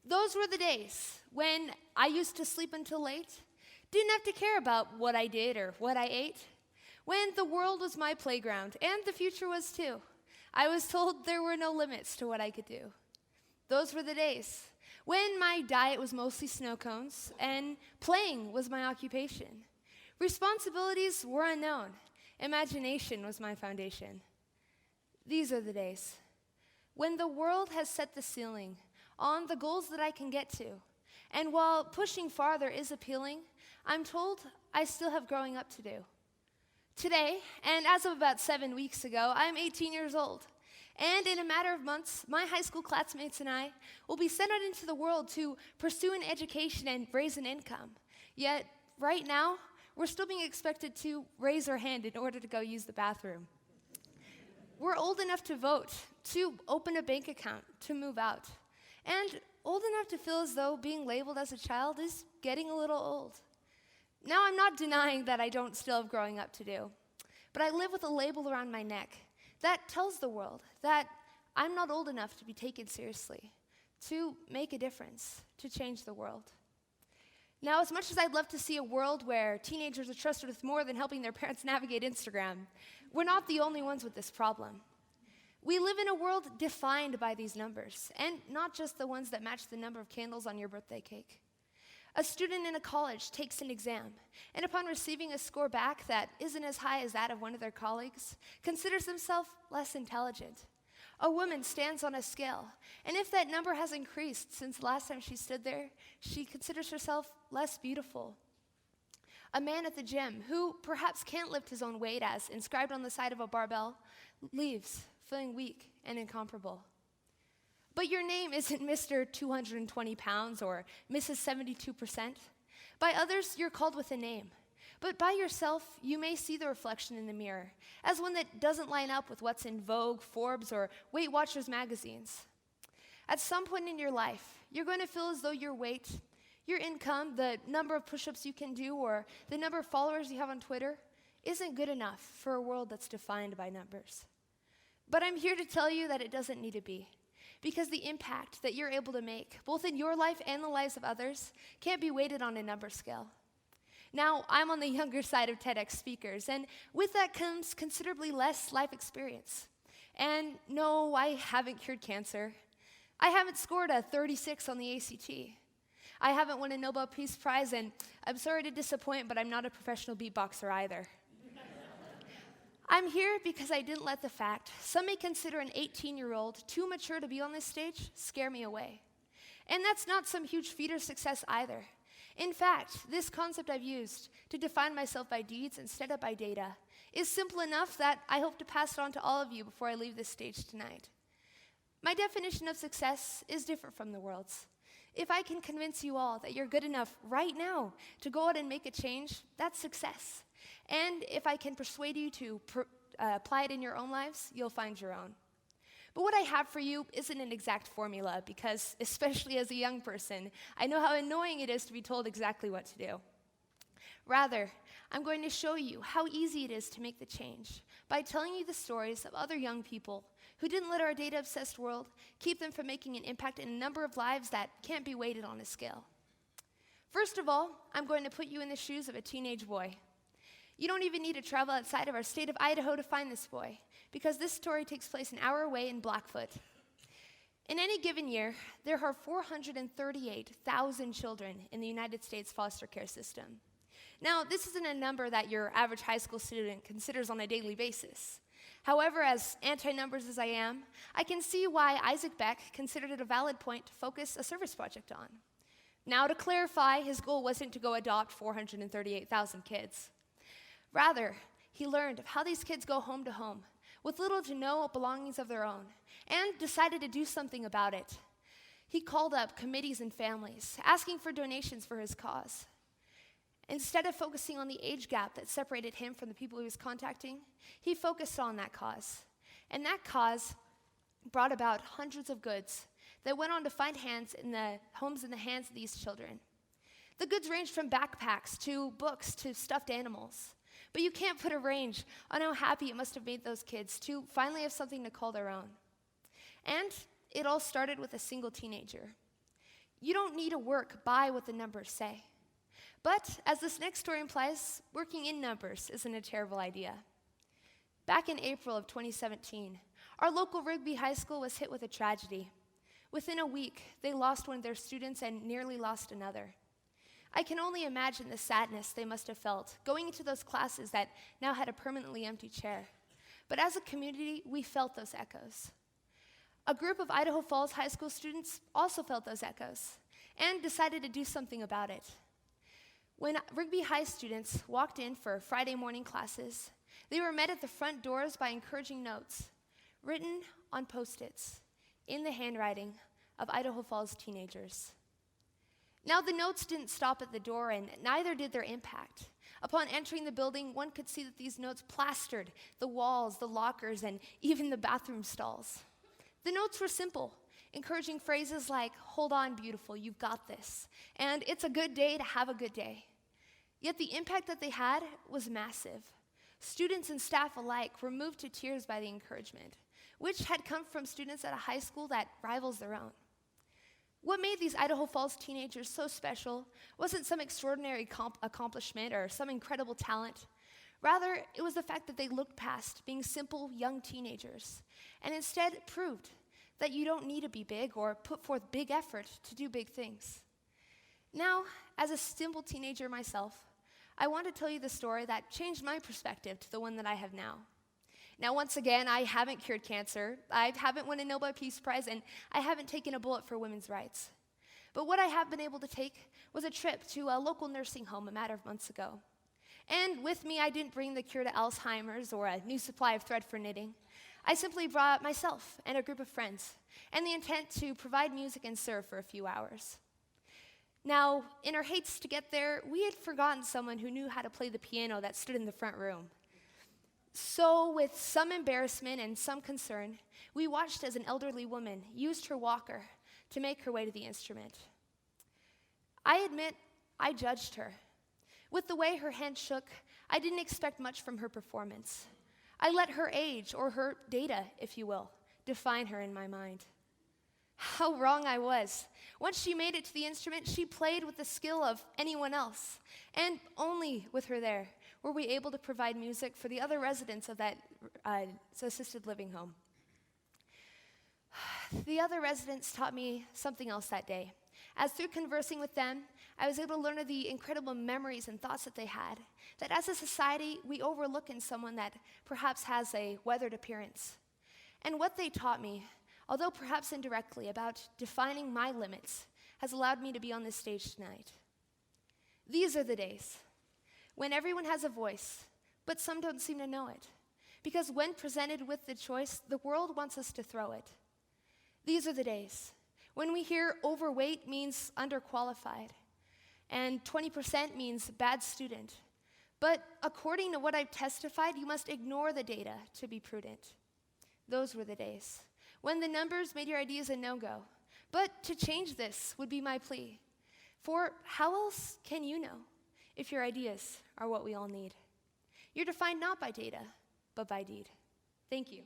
Those were the days when I used to sleep until late, didn't have to care about what I did or what I ate, when the world was my playground, and the future was too. I was told there were no limits to what I could do. Those were the days when my diet was mostly snow cones and playing was my occupation. Responsibilities were unknown. Imagination was my foundation. These are the days when the world has set the ceiling on the goals that I can get to. And while pushing farther is appealing, I'm told I still have growing up to do. Today, and as of about 7 weeks ago, I'm 18 years old. And in a matter of months, my high school classmates and I will be sent out into the world to pursue an education and raise an income. Yet, right now, we're still being expected to raise our hand in order to go use the bathroom. We're old enough to vote, to open a bank account, to move out. And old enough to feel as though being labeled as a child is getting a little old. Now, I'm not denying that I don't still have growing up to do, but I live with a label around my neck that tells the world that I'm not old enough to be taken seriously, to make a difference, to change the world. Now, as much as I'd love to see a world where teenagers are trusted with more than helping their parents navigate Instagram, we're not the only ones with this problem. We live in a world defined by these numbers, and not just the ones that match the number of candles on your birthday cake. A student in a college takes an exam, and upon receiving a score back that isn't as high as that of one of their colleagues, considers themselves less intelligent. A woman stands on a scale, and if that number has increased since the last time she stood there, she considers herself less beautiful. A man at the gym who perhaps can't lift his own weight as inscribed on the side of a barbell leaves, feeling weak and incomparable. But your name isn't Mr. 220 pounds or Mrs. 72%. By others, you're called with a name. But by yourself, you may see the reflection in the mirror as one that doesn't line up with what's in Vogue, Forbes, or Weight Watchers magazines. At some point in your life, you're going to feel as though your weight, your income, the number of push-ups you can do, or the number of followers you have on Twitter isn't good enough for a world that's defined by numbers. But I'm here to tell you that it doesn't need to be, because the impact that you're able to make, both in your life and the lives of others, can't be weighted on a number scale. Now, I'm on the younger side of TEDx speakers, and with that comes considerably less life experience. And no, I haven't cured cancer. I haven't scored a 36 on the ACT. I haven't won a Nobel Peace Prize, and I'm sorry to disappoint, but I'm not a professional beatboxer either. I'm here because I didn't let the fact some may consider an 18-year-old too mature to be on this stage scare me away. And that's not some huge feat or success either. In fact, this concept I've used to define myself by deeds instead of by data is simple enough that I hope to pass it on to all of you before I leave this stage tonight. My definition of success is different from the world's. If I can convince you all that you're good enough right now to go out and make a change, that's success. And if I can persuade you to apply it in your own lives, you'll find your own. But what I have for you isn't an exact formula because, especially as a young person, I know how annoying it is to be told exactly what to do. Rather, I'm going to show you how easy it is to make the change by telling you the stories of other young people who didn't let our data-obsessed world keep them from making an impact in a number of lives that can't be weighted on a scale. First of all, I'm going to put you in the shoes of a teenage boy. You don't even need to travel outside of our state of Idaho to find this boy, because this story takes place an hour away in Blackfoot. In any given year, there are 438,000 children in the United States foster care system. Now, this isn't a number that your average high school student considers on a daily basis. However, as anti-numbers as I am, I can see why Isaac Beck considered it a valid point to focus a service project on. Now, to clarify, his goal wasn't to go adopt 438,000 kids. Rather, he learned of how these kids go home to home with little to no belongings of their own and decided to do something about it. He called up committees and families, asking for donations for his cause. Instead of focusing on the age gap that separated him from the people he was contacting, he focused on that cause. And that cause brought about hundreds of goods that went on to find homes in the hands of these children. The goods ranged from backpacks to books to stuffed animals. But you can't put a range on how happy it must have made those kids to finally have something to call their own. And it all started with a single teenager. You don't need to work by what the numbers say. But, as this next story implies, working in numbers isn't a terrible idea. Back in April of 2017, our local Rigby High School was hit with a tragedy. Within a week, they lost one of their students and nearly lost another. I can only imagine the sadness they must have felt going into those classes that now had a permanently empty chair. But as a community, we felt those echoes. A group of Idaho Falls High School students also felt those echoes and decided to do something about it. When Rigby High students walked in for Friday morning classes, they were met at the front doors by encouraging notes written on Post-its in the handwriting of Idaho Falls teenagers. Now, the notes didn't stop at the door, and neither did their impact. Upon entering the building, one could see that these notes plastered the walls, the lockers, and even the bathroom stalls. The notes were simple, encouraging phrases like, "Hold on, beautiful, you've got this," and "It's a good day to have a good day." Yet the impact that they had was massive. Students and staff alike were moved to tears by the encouragement, which had come from students at a high school that rivals their own. What made these Idaho Falls teenagers so special wasn't some extraordinary accomplishment or some incredible talent. Rather, it was the fact that they looked past being simple young teenagers and instead proved that you don't need to be big or put forth big effort to do big things. Now, as a simple teenager myself, I want to tell you the story that changed my perspective to the one that I have now. Now, once again, I haven't cured cancer, I haven't won a Nobel Peace Prize, and I haven't taken a bullet for women's rights. But what I have been able to take was a trip to a local nursing home a matter of months ago. And with me, I didn't bring the cure to Alzheimer's or a new supply of thread for knitting. I simply brought myself and a group of friends, and the intent to provide music and serve for a few hours. Now, in our haste to get there, we had forgotten someone who knew how to play the piano that stood in the front room. So, with some embarrassment and some concern, we watched as an elderly woman used her walker to make her way to the instrument. I admit, I judged her. With the way her hand shook, I didn't expect much from her performance. I let her age, or her data, if you will, define her in my mind. How wrong I was. Once she made it to the instrument, she played with the skill of anyone else. And only with her there were we able to provide music for the other residents of that assisted living home. The other residents taught me something else that day, as through conversing with them, I was able to learn of the incredible memories and thoughts that they had, that as a society, we overlook in someone that perhaps has a weathered appearance. And what they taught me, although perhaps indirectly, about defining my limits, has allowed me to be on this stage tonight. These are the days when everyone has a voice, but some don't seem to know it, because when presented with the choice, the world wants us to throw it. These are the days when we hear overweight means underqualified, and 20% means bad student. But according to what I've testified, you must ignore the data to be prudent. Those were the days when the numbers made your ideas a no-go. But to change this would be my plea. For how else can you know if your ideas are what we all need? You're defined not by data, but by deed. Thank you.